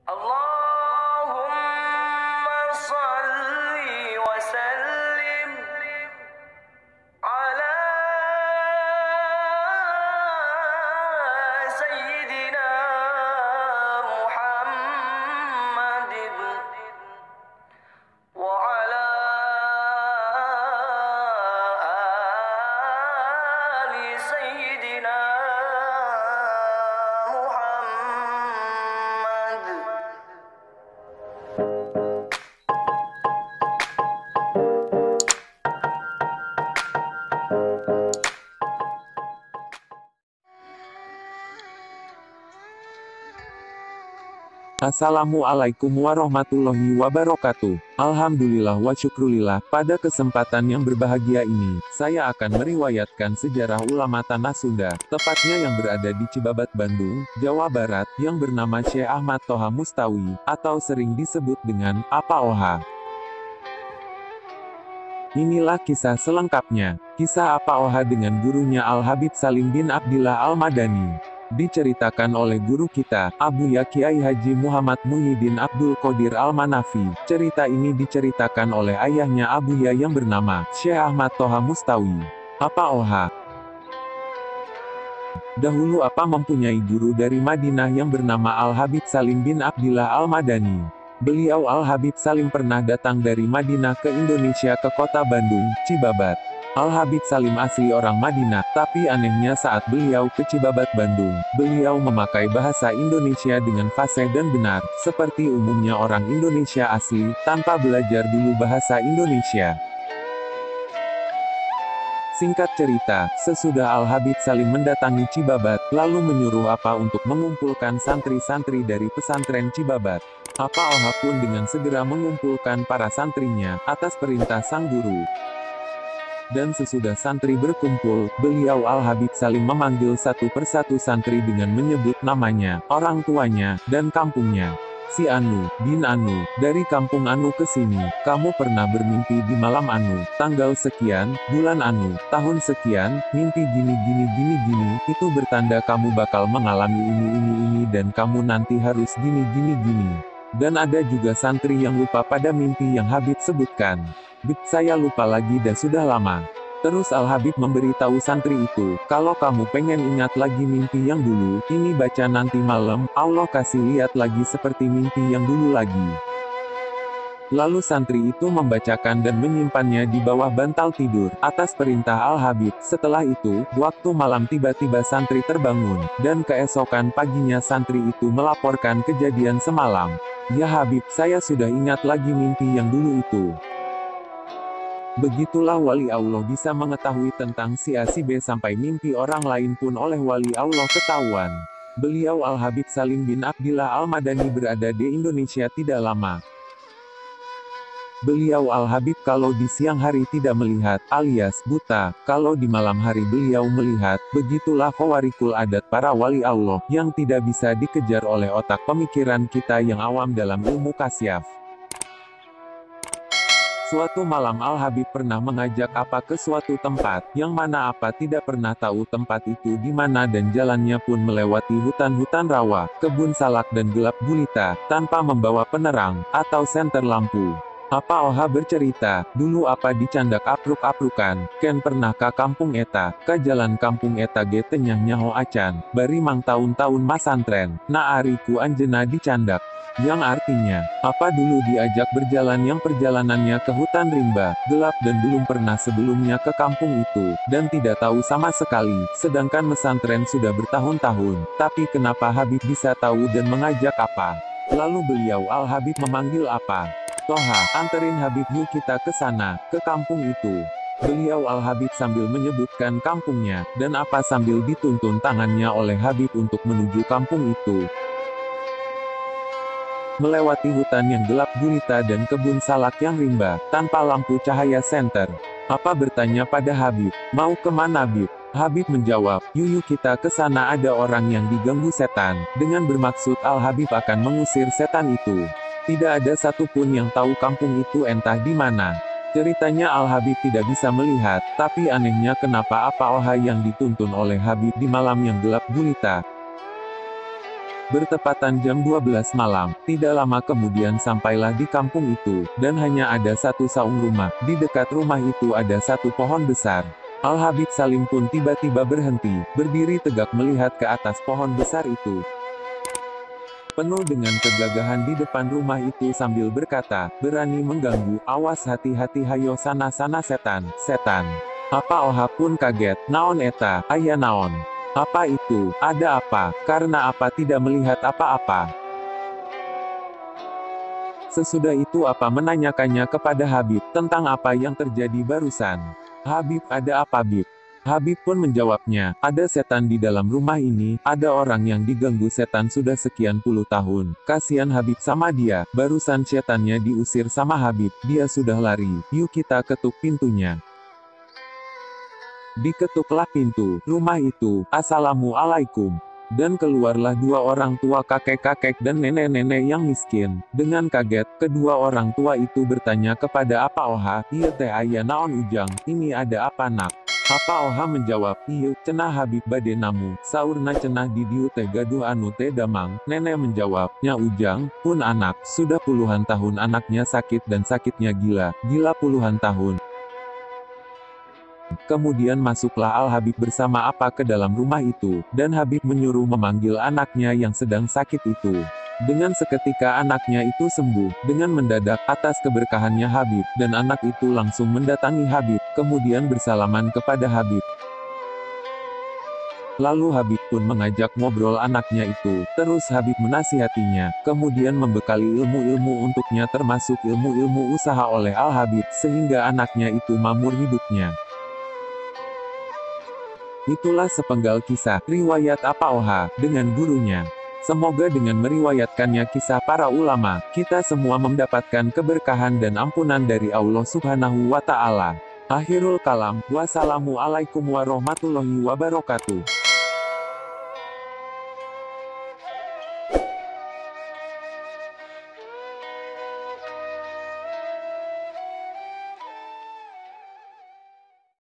Allahumma salli wa sallim ala Sayyidina Muhammadin wa ala ali Sayyidina Muhammad. Assalamualaikum warahmatullahi wabarakatuh. Alhamdulillah wa syukrulillah, pada kesempatan yang berbahagia ini, saya akan meriwayatkan sejarah ulama tanah Sunda, tepatnya yang berada di Cibabat, Bandung, Jawa Barat, yang bernama Syekh Ahmad Toha Mustawi, atau sering disebut dengan Apa Oha. Inilah kisah selengkapnya. Kisah Apa Oha dengan gurunya Al-Habib Salim bin Abdillah Al-Madani. Diceritakan oleh guru kita, Abuya Kiai Haji Muhammad Muhyiddin Abdul Qadir Al-Manafi. Cerita ini diceritakan oleh ayahnya Abuya yang bernama Syekh Ahmad Toha Mustawi. Apa Oha. Dahulu Apa mempunyai guru dari Madinah yang bernama Al-Habib Salim bin Abdillah Al-Madani. Beliau Al-Habib Salim pernah datang dari Madinah ke Indonesia ke kota Bandung, Cibabat. Al-Habib Salim asli orang Madinah, tapi anehnya saat beliau ke Cibabat, Bandung, beliau memakai bahasa Indonesia dengan fasih dan benar, seperti umumnya orang Indonesia asli, tanpa belajar dulu bahasa Indonesia. Singkat cerita, sesudah Al-Habib Salim mendatangi Cibabat, lalu menyuruh Apa untuk mengumpulkan santri-santri dari pesantren Cibabat. Apa Oha pun dengan segera mengumpulkan para santrinya, atas perintah sang guru. Dan sesudah santri berkumpul, beliau Al-Habib Salim memanggil satu persatu santri dengan menyebut namanya, orang tuanya, dan kampungnya. Si Anu, bin Anu, dari kampung Anu ke sini, kamu pernah bermimpi di malam Anu, tanggal sekian, bulan Anu, tahun sekian, mimpi gini, itu bertanda kamu bakal mengalami ini, dan kamu nanti harus gini. Dan ada juga santri yang lupa pada mimpi yang Habib sebutkan. Bib, saya lupa lagi dan sudah lama. Terus Al-Habib memberitahu santri itu, kalau kamu pengen ingat lagi mimpi yang dulu, ini baca nanti malam, Allah kasih lihat lagi seperti mimpi yang dulu lagi. Lalu santri itu membacakan dan menyimpannya di bawah bantal tidur, atas perintah Al-Habib. Setelah itu, waktu malam tiba-tiba santri terbangun, dan keesokan paginya santri itu melaporkan kejadian semalam. Ya Habib, saya sudah ingat lagi mimpi yang dulu itu. Begitulah wali Allah bisa mengetahui tentang si A si B sampai mimpi orang lain pun oleh wali Allah ketahuan. Beliau Al-Habib Salim bin Abdillah Al-Madani berada di Indonesia tidak lama. Beliau Al-Habib kalau di siang hari tidak melihat, alias buta, kalau di malam hari beliau melihat, begitulah khawarikul adat para wali Allah, yang tidak bisa dikejar oleh otak pemikiran kita yang awam dalam ilmu kasyaf. Suatu malam Al-Habib pernah mengajak Apa ke suatu tempat, yang mana Apa tidak pernah tahu tempat itu di mana dan jalannya pun melewati hutan-hutan rawa, kebun salak dan gelap gulita, tanpa membawa penerang, atau senter lampu. Apa Oha bercerita, dulu Apa dicandak apruk-aprukan, ken pernah ka kampung eta, ka jalan kampung eta ge tenyah nyaho acan, bari mang tahun-tahun masantren, na ariku anjena dicandak. Yang artinya, Apa dulu diajak berjalan yang perjalanannya ke hutan rimba, gelap dan belum pernah sebelumnya ke kampung itu, dan tidak tahu sama sekali, sedangkan mesantren sudah bertahun-tahun, tapi kenapa Habib bisa tahu dan mengajak Apa? Lalu beliau Al-Habib memanggil Apa. Toha, anterin Habib yuk kita ke sana, ke kampung itu. Beliau Al-Habib sambil menyebutkan kampungnya, dan Apa sambil dituntun tangannya oleh Habib untuk menuju kampung itu. Melewati hutan yang gelap gulita dan kebun salak yang rimba, tanpa lampu cahaya senter. Apa bertanya pada Habib, mau kemana Habib? Habib menjawab, yuk kita ke sana ada orang yang diganggu setan, dengan bermaksud Al-Habib akan mengusir setan itu. Tidak ada satupun yang tahu kampung itu entah di mana. Ceritanya Al-Habib tidak bisa melihat, tapi anehnya kenapa Apa Oha yang dituntun oleh Habib di malam yang gelap gulita. Bertepatan jam 12 malam, tidak lama kemudian sampailah di kampung itu, dan hanya ada satu saung rumah. Di dekat rumah itu ada satu pohon besar. Al-Habib Salim pun tiba-tiba berhenti, berdiri tegak melihat ke atas pohon besar itu. Penuh dengan kegagahan di depan rumah itu sambil berkata, "Berani mengganggu, awas hati-hati hayo sana-sana setan, setan." Apa Oha pun kaget, "Naon eta, aya naon? Apa itu? Ada apa? Karena apa tidak melihat apa-apa?" Sesudah itu apa menanyakannya kepada Habib, tentang apa yang terjadi barusan. "Habib, ada apa Bib?" Habib pun menjawabnya, "Ada setan di dalam rumah ini, ada orang yang diganggu setan sudah sekian puluh tahun. Kasihan Habib sama dia, barusan setannya diusir sama Habib, dia sudah lari, yuk kita ketuk pintunya." Diketuklah pintu rumah itu, "Assalamualaikum." Dan keluarlah dua orang tua kakek-kakek dan nenek-nenek yang miskin. Dengan kaget, kedua orang tua itu bertanya kepada Apa Oha, "Ieu teh aya naon Ujang, ini ada apa nak?" Apa Oha menjawab, "Ieu, cenah Habib bade namu, saurna cenah di dieu teh gaduh anu teh damang." Nenek menjawab, "Nya Ujang, pun anak, sudah puluhan tahun anaknya sakit dan sakitnya gila puluhan tahun." Kemudian masuklah Al-Habib bersama Apa ke dalam rumah itu, dan Habib menyuruh memanggil anaknya yang sedang sakit itu. Dengan seketika anaknya itu sembuh, dengan mendadak, atas keberkahannya Habib, dan anak itu langsung mendatangi Habib, kemudian bersalaman kepada Habib. Lalu Habib pun mengajak ngobrol anaknya itu, terus Habib menasihatinya, kemudian membekali ilmu-ilmu untuknya termasuk ilmu-ilmu usaha oleh Al-Habib, sehingga anaknya itu makmur hidupnya. Itulah sepenggal kisah, riwayat Apa Oha, dengan gurunya. Semoga dengan meriwayatkannya kisah para ulama, kita semua mendapatkan keberkahan dan ampunan dari Allah Subhanahu wa Ta'ala. Akhirul kalam, wassalamualaikum warahmatullahi wabarakatuh.